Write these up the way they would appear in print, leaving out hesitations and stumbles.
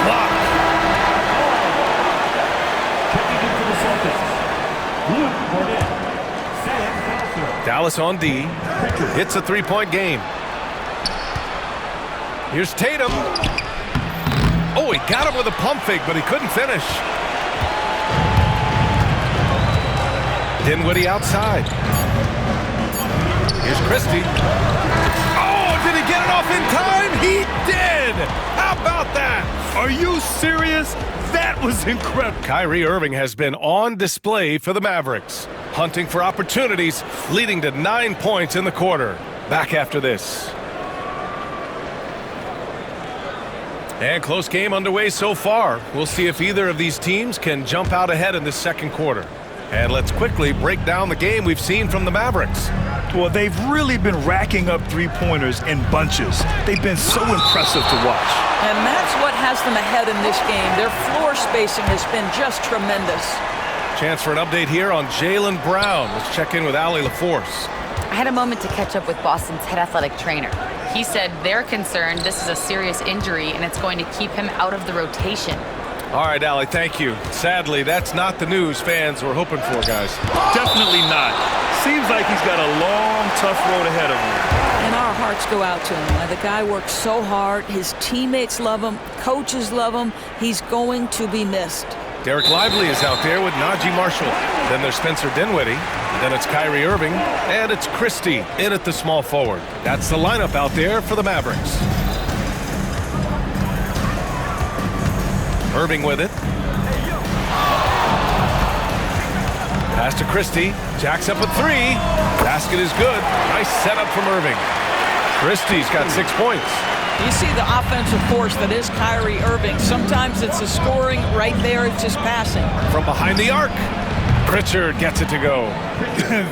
block. Checking in for the Celtics. Dallas on D. Hits a three-point game. Here's Tatum. Oh, he got him with a pump fake, but he couldn't finish. Dinwiddie outside. Here's Christie. Oh, did he get it off in time? He did! How about that? Are you serious? That was incredible. Kyrie Irving has been on display for the Mavericks, hunting for opportunities, leading to 9 points in the quarter. Back after this. And close game underway so far. We'll see if either of these teams can jump out ahead in this second quarter. And let's quickly break down the game we've seen from the Mavericks. Well, they've really been racking up three-pointers in bunches. They've been so impressive to watch. And that's what has them ahead in this game. Their floor spacing has been just tremendous. Chance for an update here on Jaylen Brown. Let's check in with Allie LaForce. I had a moment to catch up with Boston's head athletic trainer. He said they're concerned this is a serious injury and it's going to keep him out of the rotation. All right, Allie, thank you. Sadly, that's not the news fans were hoping for, guys. Definitely not. Seems like he's got a long, tough road ahead of him. And our hearts go out to him. The guy works so hard. His teammates love him. Coaches love him. He's going to be missed. Derek Lively is out there with Najee Marshall. Then there's Spencer Dinwiddie. Then it's Kyrie Irving. And it's Christie in at the small forward. That's the lineup out there for the Mavericks. Irving with it. Pass to Christie. Jacks up a three. Basket is good. Nice setup from Irving. Christie's got 6 points. You see the offensive force that is Kyrie Irving. Sometimes it's the scoring. Right there, it's just passing. From behind the arc, Pritchard gets it to go.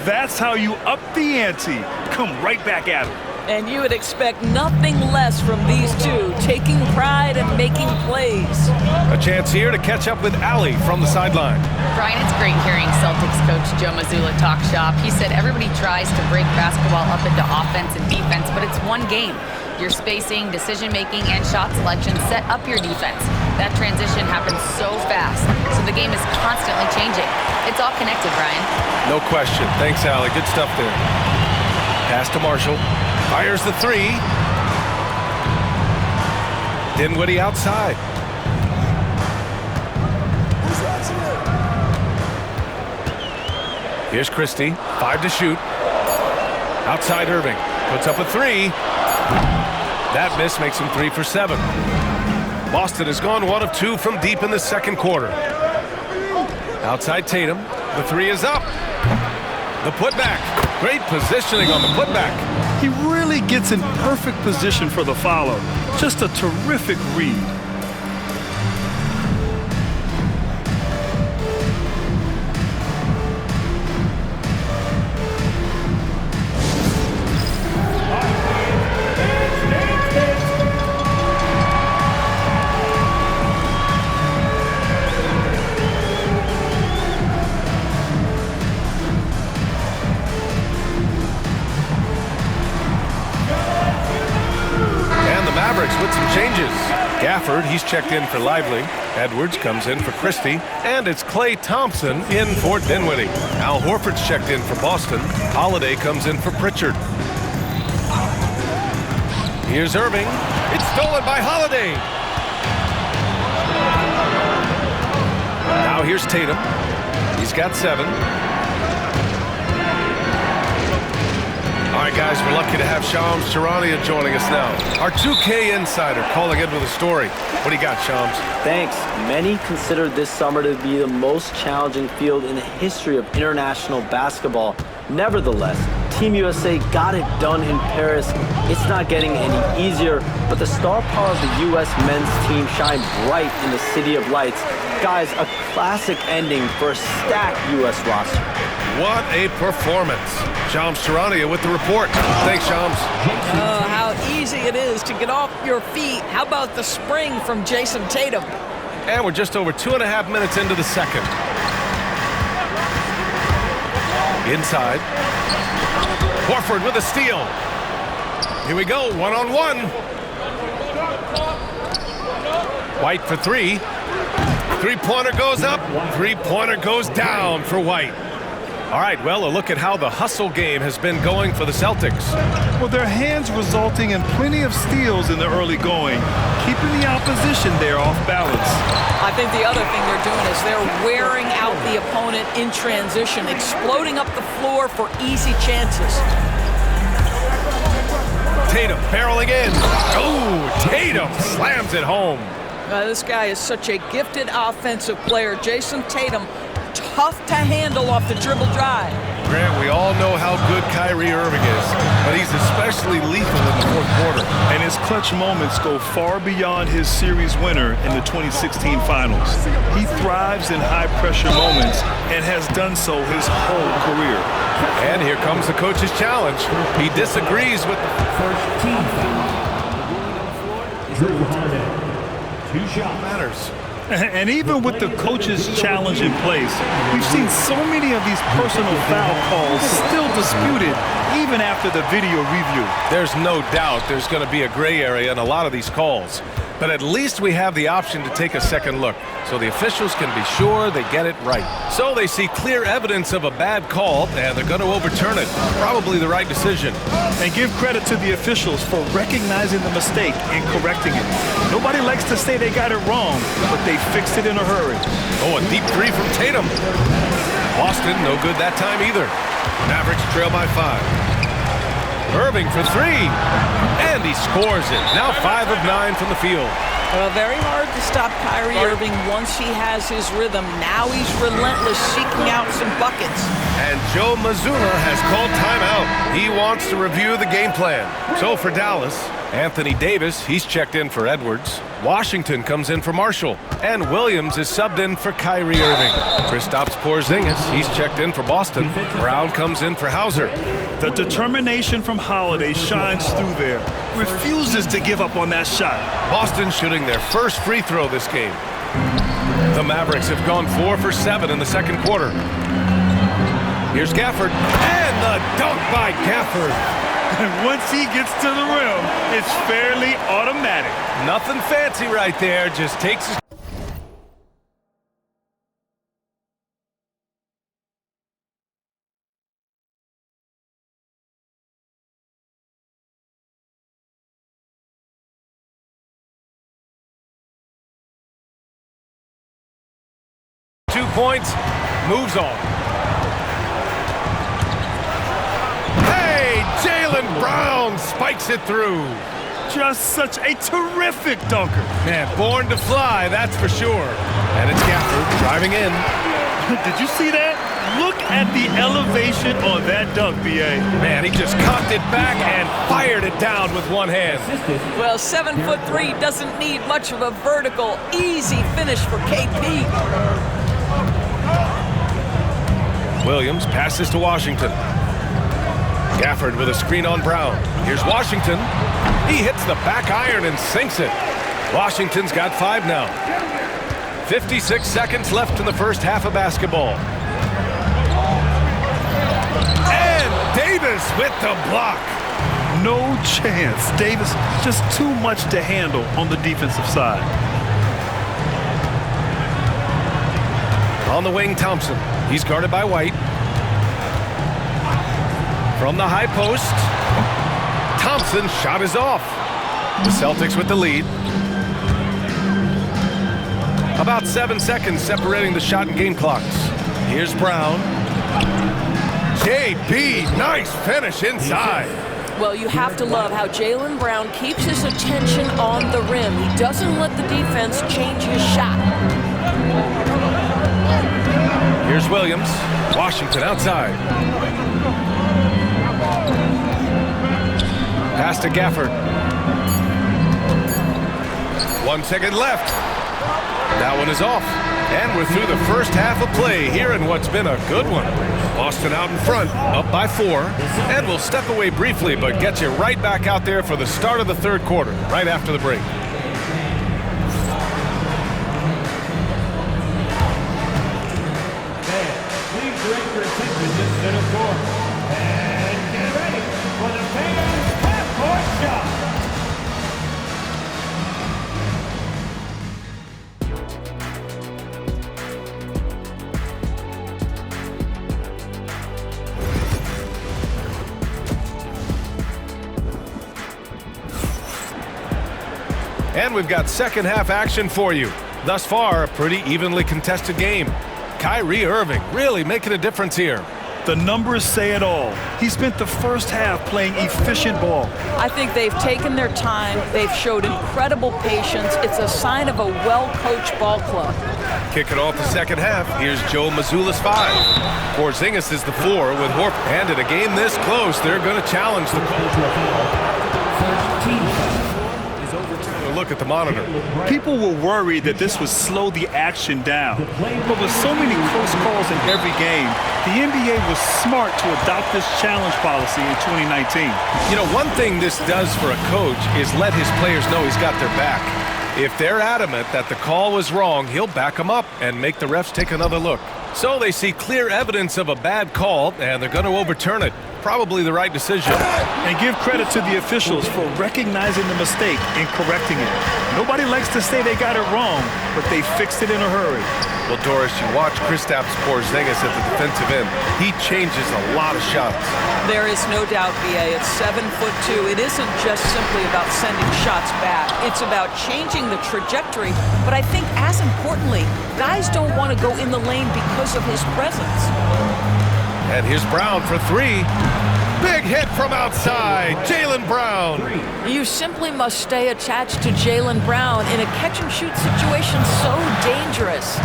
That's how you up the ante. Come right back at him. And you would expect nothing less from these two, taking pride and making plays. A chance here to catch up with Allie from the sideline. Brian, it's great hearing Celtics coach Joe Mazzulla talk shop. He said everybody tries to break basketball up into offense and defense, but it's one game. Your spacing, decision-making, and shot selection set up your defense. That transition happens so fast, so the game is constantly changing. It's all connected, Brian. No question. Thanks, Allie. Good stuff there. Pass to Marshall. Fires the three. Dinwiddie outside. Here's Christie. 5 to shoot. Outside Irving. Puts up a three. That miss makes him 3 for 7. Boston has gone 1 of 2 from deep in the second quarter. Outside Tatum. The three is up. The putback. Great positioning on the putback. He really gets in perfect position for the follow. Just a terrific read. With some changes. Gafford, he's checked in for Lively. Edwards comes in for Christie. And it's Klay Thompson in for Dinwiddie. Al Horford's checked in for Boston. Holiday comes in for Pritchard. Here's Irving. It's stolen by Holiday. Now here's Tatum. He's got 7. All right, guys, we're lucky to have Shams Charania joining us now. Our 2K insider calling in with a story. What do you got, Shams? Thanks. Many consider this summer to be the most challenging field in the history of international basketball. Nevertheless, Team USA got it done in Paris. It's not getting any easier, but the star power of the U.S. men's team shined bright in the City of Lights. Guys, a classic ending for a stacked U.S. roster. What a performance. Shams Charania with the report. Thanks, Shams. Oh, how easy it is to get off your feet. How about the spring from Jason Tatum? And we're just over 2.5 minutes into the second. Inside. Horford with a steal. Here we go, 1-on-1. White for three. Three-pointer goes up. Three-pointer goes down for White. All right, well, a look at how the hustle game has been going for the Celtics. Well, their hands resulting in plenty of steals in the early going, keeping the opposition there off balance. I think the other thing they're doing is they're wearing out the opponent in transition, exploding up the floor for easy chances. Tatum barreling in. Oh, Tatum slams it home. This guy is such a gifted offensive player. Jason Tatum, tough to handle off the dribble drive. Grant, we all know how good Kyrie Irving is, but he's especially lethal in the fourth quarter. And his clutch moments go far beyond his series winner in the 2016 finals. He thrives in high-pressure moments and has done so his whole career. And here comes the coach's challenge. He disagrees with the First team foul. Drew Holiday. 2 shots. matters. And even with the coach's challenge in place, we've seen so many of these personal foul calls still disputed even after the video review. There's no doubt there's going to be a gray area in a lot of these calls. But at least we have the option to take a second look, so the officials can be sure they get it right. So they see clear evidence of a bad call, and they're going to overturn it. Probably the right decision. And give credit to the officials for recognizing the mistake and correcting it. Nobody likes to say they got it wrong, but they fixed it in a hurry. Oh, a deep three from Tatum. Boston, no good that time either. Mavericks trail by 5. Irving for three, and he scores it. Now 5 of 9 from the field. Very hard to stop Kyrie Irving once he has his rhythm. Now he's relentless, seeking out some buckets. And Joe Mazzulla has called timeout. He wants to review the game plan. So for Dallas, Anthony Davis, he's checked in for Edwards. Washington comes in for Marshall. And Williams is subbed in for Kyrie Irving. Kristaps Porzingis, he's checked in for Boston. Brown comes in for Hauser. The determination from Holiday shines through there. Refuses to give up on that shot. Boston shooting their first free throw this game. The Mavericks have gone 4 for 7 in the second quarter. Here's Gafford, and the dunk by Gafford. And once he gets to the rim, it's fairly automatic. Nothing fancy right there, just takes his... points, moves on. Hey, Jaylen Brown spikes it through. Just such a terrific dunker. Man, born to fly, that's for sure. And it's Gafford driving in. Did you see that? Look at the elevation on that dunk, B.A. Man, he just cocked it back and fired it down with one hand. Well, 7'3" doesn't need much of a vertical, easy finish for KP. Williams passes to Washington. Gafford with a screen on Brown. Here's Washington. He hits the back iron and sinks it. Washington's got 5 now. 56 seconds left in the first half of basketball. And Davis with the block. No chance. Davis just too much to handle on the defensive side. On the wing, Thompson. He's guarded by White. From the high post, Thompson's shot is off. The Celtics with the lead. About 7 seconds separating the shot and game clocks. Here's Brown. JB, nice finish inside. Well, you have to love how Jaylen Brown keeps his attention on the rim. He doesn't let the defense change his shot. Here's Williams. Washington outside. Pass to Gafford. 1 second left. That one is off. And we're through the first half of play here in what's been a good one. Boston out in front, up by 4. And we'll step away briefly, but get you right back out there for the start of the third quarter, right after the break. Please direct your attention to center court. And get ready for the fans' half-court shot. And we've got second half action for you. Thus far, a pretty evenly contested game. Kyrie Irving really making a difference here. The numbers say it all. He spent the first half playing efficient ball. I think they've taken their time. They've showed incredible patience. It's a sign of a well-coached ball club. Kicking off the second half, here's Joe Mazzulla's 5. Porzingis is the 4 with Horford. And in a game this close, they're going to challenge the look at the monitor. People were worried that this would slow the action down. But with so many close calls in every game, the NBA was smart to adopt this challenge policy in 2019. You know, one thing this does for a coach is let his players know he's got their back. If they're adamant that the call was wrong, he'll back them up and make the refs take another look. So they see clear evidence of a bad call, and they're going to overturn it. Probably the right decision. And give credit to the officials for recognizing the mistake and correcting it. Nobody likes to say they got it wrong, but they fixed it in a hurry. Well, Doris, you watch Kristaps Porzingis at the defensive end. He changes a lot of shots. There is no doubt, B.A. It's 7'2". It isn't just simply about sending shots back. It's about changing the trajectory. But I think, as importantly, guys don't want to go in the lane because of his presence. And here's Brown for 3. Big hit from outside. Jaylen Brown. You simply must stay attached to Jaylen Brown in a catch-and-shoot situation so dangerous.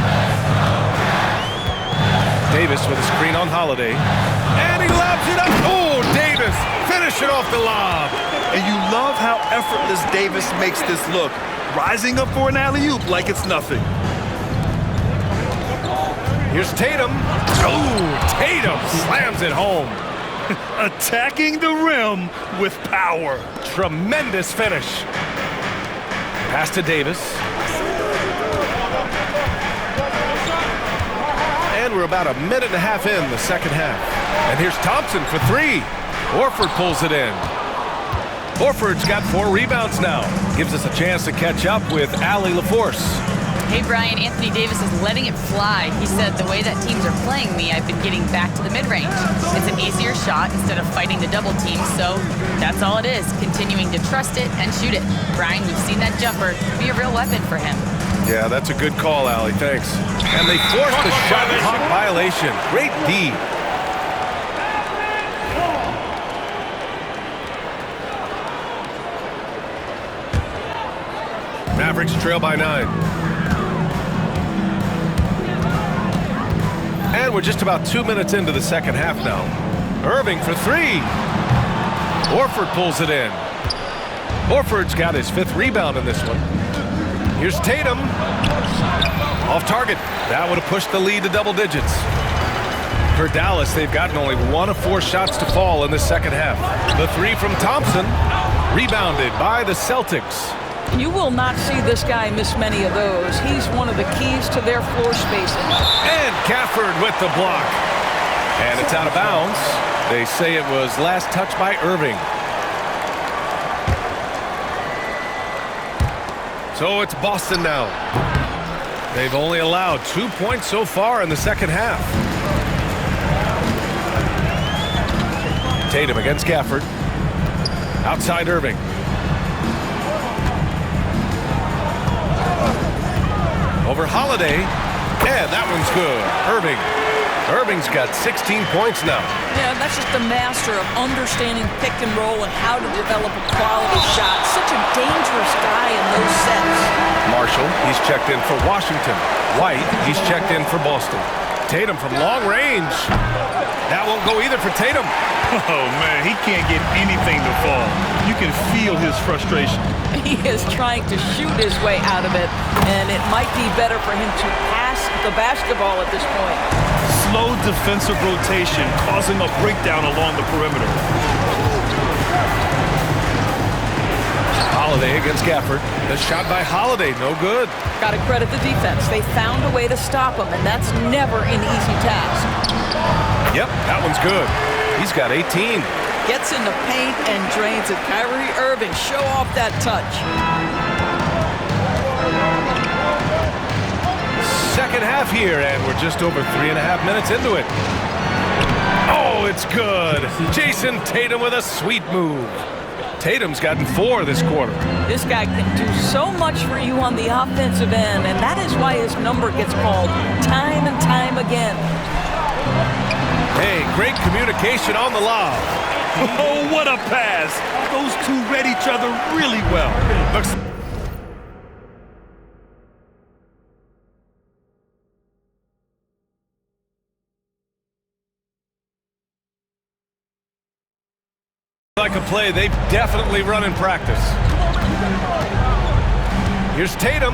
Davis with a screen on Holiday. And he lobs it up. Oh, Davis finishing off the lob. And you love how effortless Davis makes this look. Rising up for an alley-oop like it's nothing. Here's Tatum. Oh, Tatum slams it home. Attacking the rim with power. Tremendous finish. Pass to Davis. And we're about a minute and a half in the second half. And here's Thompson for 3. Horford pulls it in. Horford's got 4 rebounds now. Gives us a chance to catch up with Allie LaForce. Hey, Brian, Anthony Davis is letting it fly. He said, the way that teams are playing me, I've been getting back to the mid-range. It's an easier shot instead of fighting the double team, so that's all it is, continuing to trust it and shoot it. Brian, we've seen that jumper be a real weapon for him. Yeah, that's a good call, Allie. Thanks. And they forced the shot clock violation. Great D. Mavericks trail by 9. And we're just about 2 minutes into the second half now. Irving for 3. Horford pulls it in. Horford's got his 5th rebound in this one. Here's Tatum. Off target. That would have pushed the lead to double digits. For Dallas, they've gotten only 1 of 4 shots to fall in the second half. The 3 from Thompson, rebounded by the Celtics. You will not see this guy miss many of those. He's one of the keys to their floor spacing. And Gafford with the block. And it's out of bounds. They say it was last touched by Irving. So it's Boston now. They've only allowed 2 points so far in the second half. Tatum against Gafford. Outside Irving. Over Holiday, and that one's good. Irving's got 16 points now. Yeah, that's just the master of understanding pick and roll and how to develop a quality shot. Such a dangerous guy in those sets. Marshall, he's checked in for Washington. White, he's checked in for Boston. Tatum from long range. That won't go either for Tatum. Oh, man, he can't get anything to fall. You can feel his frustration. He is trying to shoot his way out of it, and it might be better for him to pass the basketball at this point. Slow defensive rotation causing a breakdown along the perimeter. Holiday against Gafford. The shot by Holiday, no good. Got to credit the defense. They found a way to stop him, and that's never an easy task. Yep, that one's good. He's got 18. Gets in the paint and drains it. Kyrie Irving, show off that touch. Second half here, and we're just over 3.5 minutes into it. Oh, it's good. Jason Tatum with a sweet move. Tatum's gotten 4 this quarter. This guy can do so much for you on the offensive end, and that is why his number gets called time and time again. Hey, great communication on the lob. Oh, what a pass. Those two read each other really well. Looks like a play they've definitely run in practice. Here's Tatum.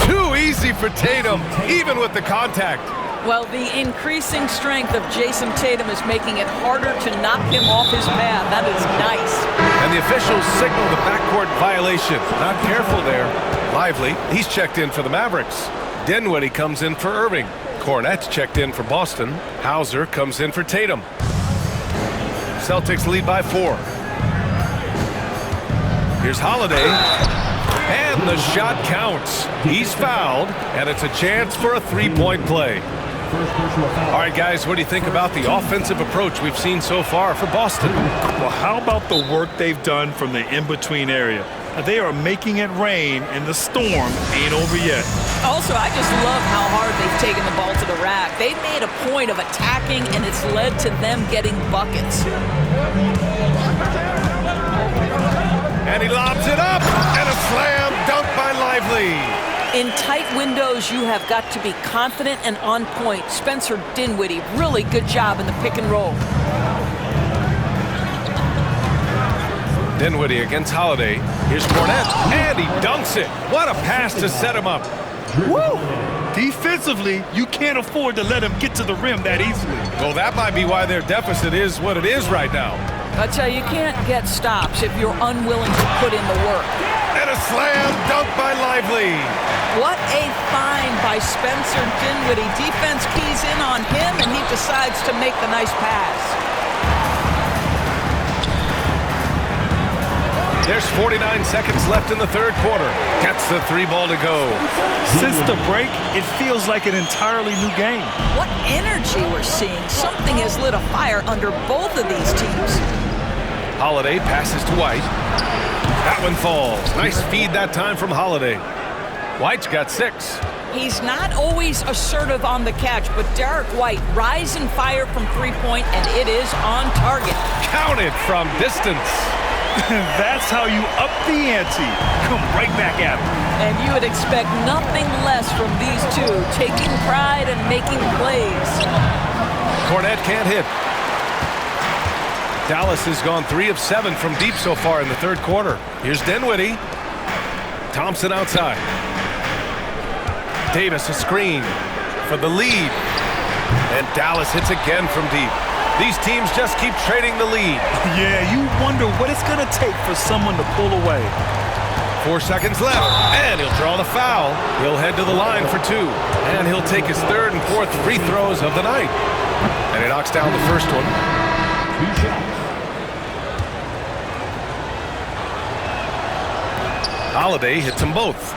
Too easy for Tatum, even with the contact. Well, the increasing strength of Jason Tatum is making it harder to knock him off his path. That is nice. And the officials signal the backcourt violation. Not careful there. Lively, he's checked in for the Mavericks. Dinwiddie comes in for Irving. Cornette's checked in for Boston. Hauser comes in for Tatum. Celtics lead by 4. Here's Holiday. And the shot counts. He's fouled, and it's a chance for a three-point play. All right, guys, what do you think about the offensive approach we've seen so far for Boston? Well, how about the work they've done from the in-between area? They are making it rain, and the storm ain't over yet. Also, I just love how hard they've taken the ball to the rack. They've made a point of attacking, and it's led to them getting buckets. And he lobs it up, and a slam dunk by Lively. In tight windows, you have got to be confident and on point. Spencer Dinwiddie, really good job in the pick and roll. Dinwiddie against Holiday. Here's Cornette, and he dunks it. What a pass to set him up. Woo! Defensively, you can't afford to let him get to the rim that easily. Well, that might be why their deficit is what it is right now. I tell you, you can't get stops if you're unwilling to put in the work. And a slam dunk by Lively. What a find by Spencer Dinwiddie. Defense keys in on him, and he decides to make the nice pass. There's 49 seconds left in the third quarter. Gets the 3 ball to go. Since the break, it feels like an entirely new game. What energy we're seeing. Something has lit a fire under both of these teams. Holiday passes to White. That one falls. Nice feed that time from Holiday. White's got 6. He's not always assertive on the catch, but Derek White rise and fire from three-point, and it is on target. Counted from distance. That's how you up the ante. Come right back at him. And you would expect nothing less from these two, taking pride and making plays. Cornette can't hit. Dallas has gone 3 of 7 from deep so far in the third quarter. Here's Dinwiddie. Thompson outside. Davis a screen for the lead. And Dallas hits again from deep. These teams just keep trading the lead. Yeah, you wonder what it's going to take for someone to pull away. 4 seconds left, and he'll draw the foul. He'll head to the line for 2, and he'll take his 3rd and 4th free throws of the night. And he knocks down the first one. 2 shots. Holiday hits them both.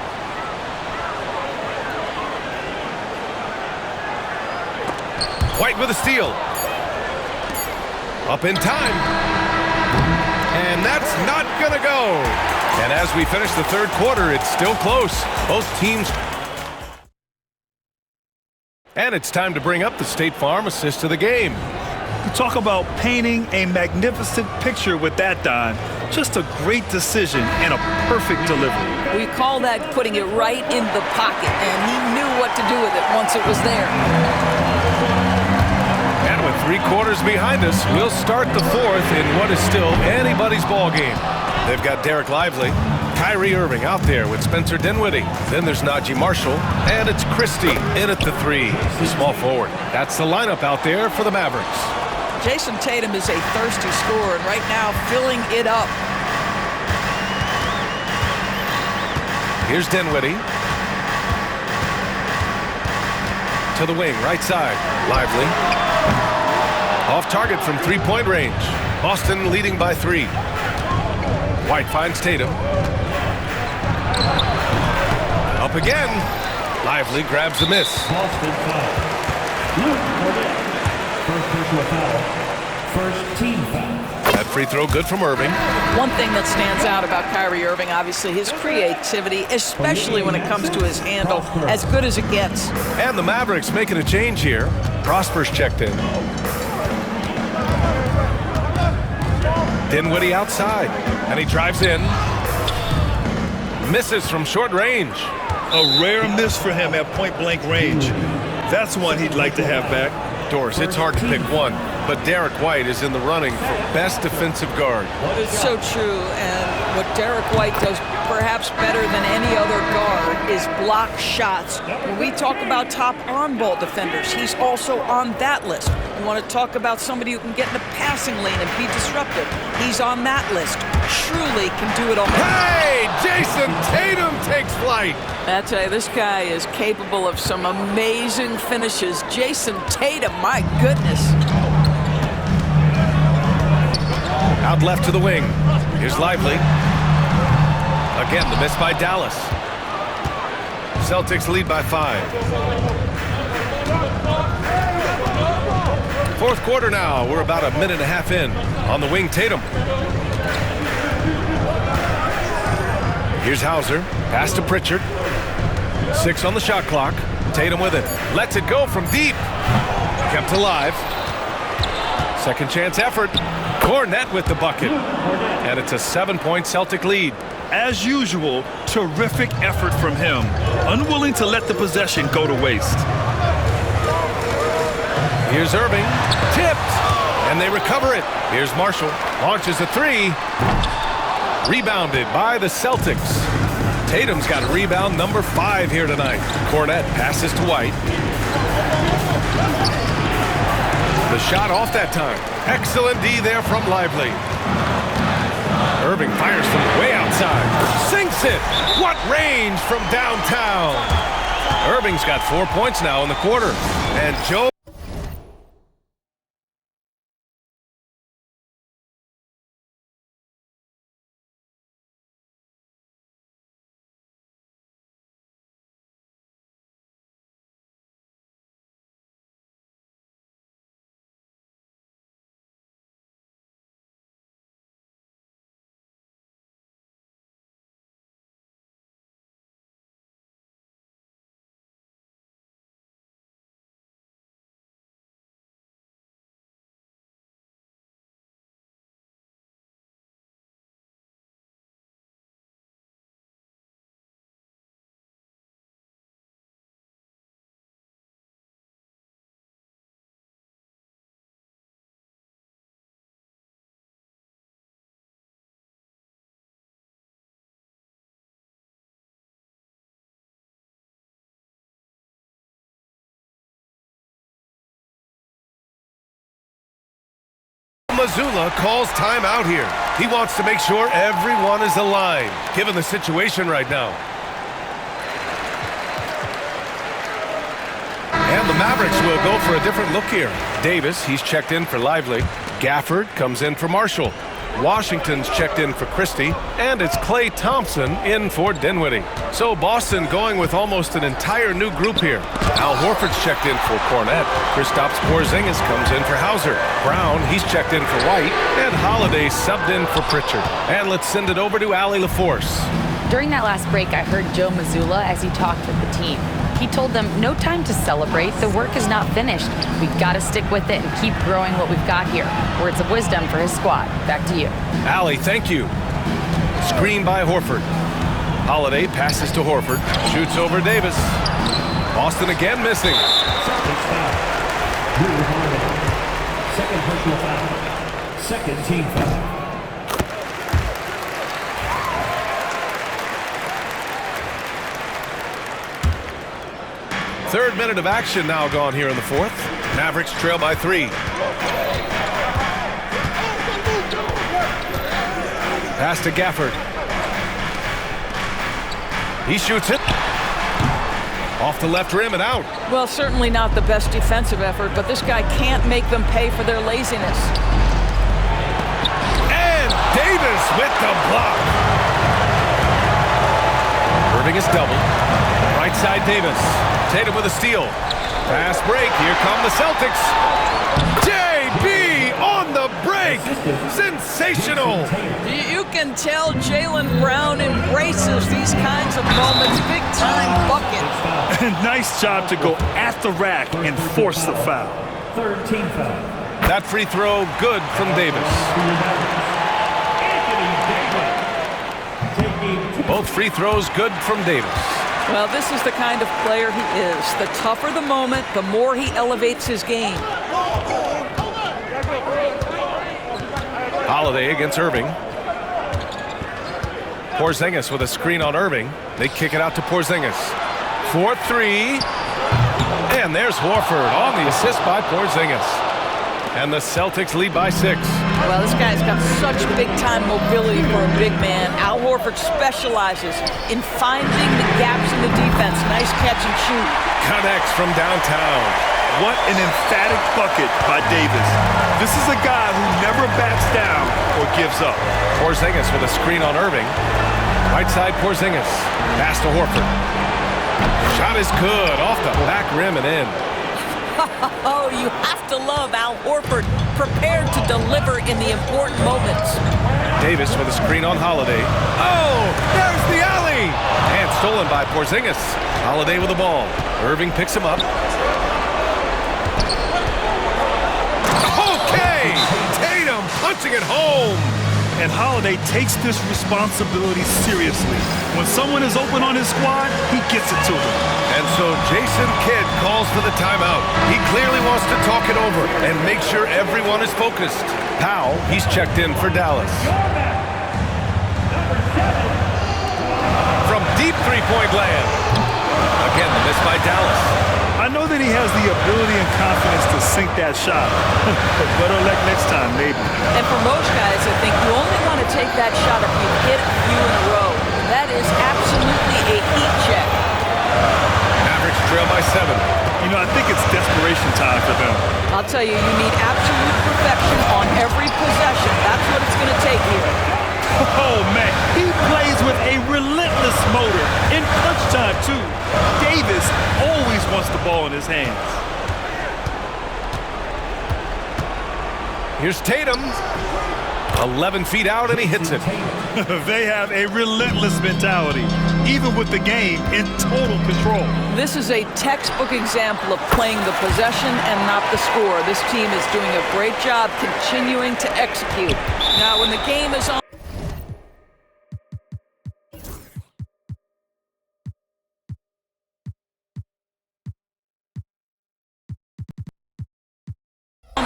White with a steal. Up in time. And that's not going to go. And as we finish the third quarter, it's still close. Both teams. And it's time to bring up the State Farm assist of the game. You talk about painting a magnificent picture with that, Don. Just a great decision and a perfect delivery. We call that putting it right in the pocket, and he knew what to do with it once it was there. And with 3 quarters behind us, we'll start the 4th in what is still anybody's ball game. They've got Derek Lively, Kyrie Irving out there with Spencer Dinwiddie. Then there's Najee Marshall, and it's Christie in at the 3, the small forward. That's the lineup out there for the Mavericks. Jason Tatum is a thirsty scorer, and right now filling it up. Here's Dinwiddie. To the wing, right side. Lively. Off target from 3-point range. Boston leading by 3. White finds Tatum. Up again. Lively grabs the miss. Boston foul. Luke Cornette. First personal foul. First team foul. That free throw good from Irving. One thing that stands out about Kyrie Irving, obviously, his creativity, especially when it comes to his handle, as good as it gets. And the Mavericks making a change here. Prosper's checked in. Dinwiddie outside, and he drives in. Misses from short range. A rare miss for him at point-blank range. That's one he'd like to have back. Doris, it's hard to pick one, but Derek White is in the running for best defensive guard. So true, and what Derek White does perhaps better than any other guard is block shots. When we talk about top on-ball defenders, he's also on that list. You want to talk about somebody who can get in the passing lane and be disruptive. He's on that list. Truly can do it all. Hey, Jason Tatum takes flight. I tell you, this guy is capable of some amazing finishes. Jason Tatum, my goodness. Out left to the wing. Here's Lively. Again, the miss by Dallas. Celtics lead by 5. Fourth quarter now. We're about a minute and a half in. On the wing, Tatum. Here's Hauser. Pass to Pritchard. 6 on the shot clock. Tatum with it. Lets it go from deep. Kept alive. Second chance effort. Cornette with the bucket. And it's a 7-point Celtic lead. As usual, terrific effort from him. Unwilling to let the possession go to waste. Here's Irving. Tipped. And they recover it. Here's Marshall. Launches a 3. Rebounded by the Celtics. Tatum's got rebound number 5 here tonight. Cornette passes to White. The shot off that time. Excellent D there from Lively. Irving fires from way outside. Sinks it. What range from downtown. Irving's got 4 points now in the quarter. And Joe Mazzulla calls timeout here. He wants to make sure everyone is aligned, given the situation right now. And the Mavericks will go for a different look here. Davis, he's checked in for Lively. Gafford comes in for Marshall. Washington's checked in for Christie, and it's Klay Thompson in for Dinwiddie. So Boston going with almost an entire new group here. Al Horford's checked in for Cornette. Kristaps Porzingis comes in for Hauser. Brown, he's checked in for White, and Holiday subbed in for Pritchard. And let's send it over to Allie LaForce. During that last break, I heard Joe Mazzulla as he talked with the team. He told them, no time to celebrate. The work is not finished. We've got to stick with it and keep growing what we've got here. Words of wisdom for his squad. Back to you. Allie, thank you. Screen by Horford. Holiday passes to Horford. Shoots over Davis. Boston again missing. Second personal foul. Second team foul. Third minute of action now gone here in the fourth. Mavericks trail by 3. Pass to Gafford. He shoots it. Off the left rim and out. Well, certainly not the best defensive effort, but this guy can't make them pay for their laziness. And Davis with the block. Irving is doubled. Right side Davis. Tatum with a steal. Fast break. Here come the Celtics. JB on the break. bank! Sensational! You can tell Jaylen Brown embraces these kinds of moments. Big-time bucket. Nice job to go at the rack and force the foul. Third team foul. That free throw good from Davis. Both free throws good from Davis. Well, this is the kind of player he is. The tougher the moment, the more he elevates his game. Holiday against Irving. Porzingis with a screen on Irving. They kick it out to Porzingis. 4-3. And there's Horford on the assist by Porzingis. And the Celtics lead by 6. Well, this guy's got such big-time mobility for a big man. Al Horford specializes in finding the gaps in the defense. Nice catch and shoot. Connects from downtown. What an emphatic bucket by Davis. This is a guy who never backs down or gives up. Porzingis with a screen on Irving. Right side Porzingis. Pass to Horford. Shot is good. Off the back rim and in. Oh, you have to love Al Horford, prepared to deliver in the important moments. Davis with a screen on Holiday. Oh, there's the alley! And stolen by Porzingis. Holiday with the ball. Irving picks him up. Okay! Tatum punching it home! And Holiday takes this responsibility seriously. When someone is open on his squad, he gets it to them. And so Jason Kidd calls for the timeout. He clearly wants to talk it over and make sure everyone is focused. Powell, he's checked in for Dallas. From deep three-point land. Again, the miss by Dallas. I know that he has the ability and confidence to sink that shot. But better luck next time, maybe. And for most guys, I think you only want to take that shot if you hit a few in a row. That is absolutely a heat check. Mavericks trail by 7. You know, I think it's desperation time for them. I'll tell you, you need absolute perfection on every possession. That's what it's going to take here. Oh, man, he plays with a relentless motor. In clutch time, too. Davis always wants the ball in his hands. Here's Tatum. 11 feet out, and he hits it. They have a relentless mentality, even with the game in total control. This is a textbook example of playing the possession and not the score. This team is doing a great job continuing to execute. Now, when the game is on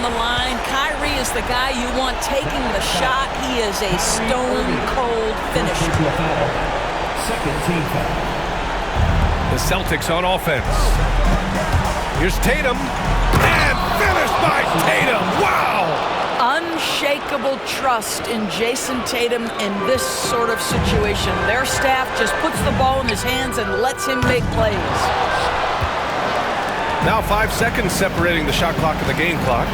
the line, Kyrie is the guy you want taking the shot. He is a stone-cold finisher. Second team foul. The Celtics on offense. Here's Tatum. And finished by Tatum. Wow! Unshakable trust in Jason Tatum in this sort of situation. Their staff just puts the ball in his hands and lets him make plays. Now 5 seconds separating the shot clock and the game clock.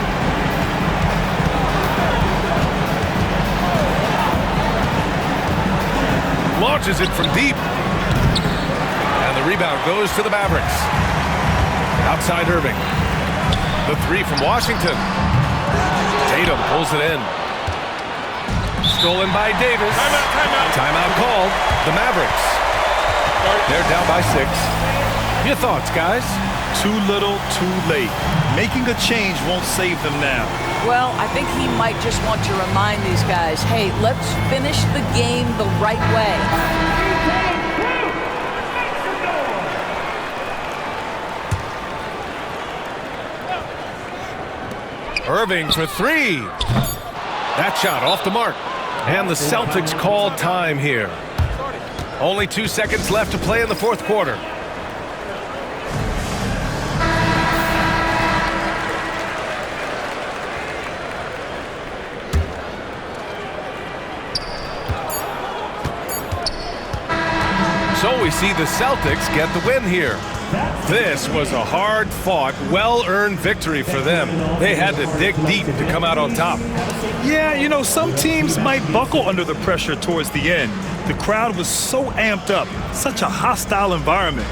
Launches it from deep. And the rebound goes to the Mavericks. Outside Irving. The three from Washington. Tatum pulls it in. Stolen by Davis. Timeout called. The Mavericks. They're down by 6. Your thoughts, guys? Too little, too late. Making a change won't save them now. Well, I think he might just want to remind these guys, hey, let's finish the game the right way. Irving for 3. That shot off the mark. And the Celtics call time here. Only 2 seconds left to play in the fourth quarter. So we see the Celtics get the win here. This was a hard-fought, well-earned victory for them. They had to dig deep to come out on top. Yeah, you know, some teams might buckle under the pressure towards the end. The crowd was so amped up, such a hostile environment.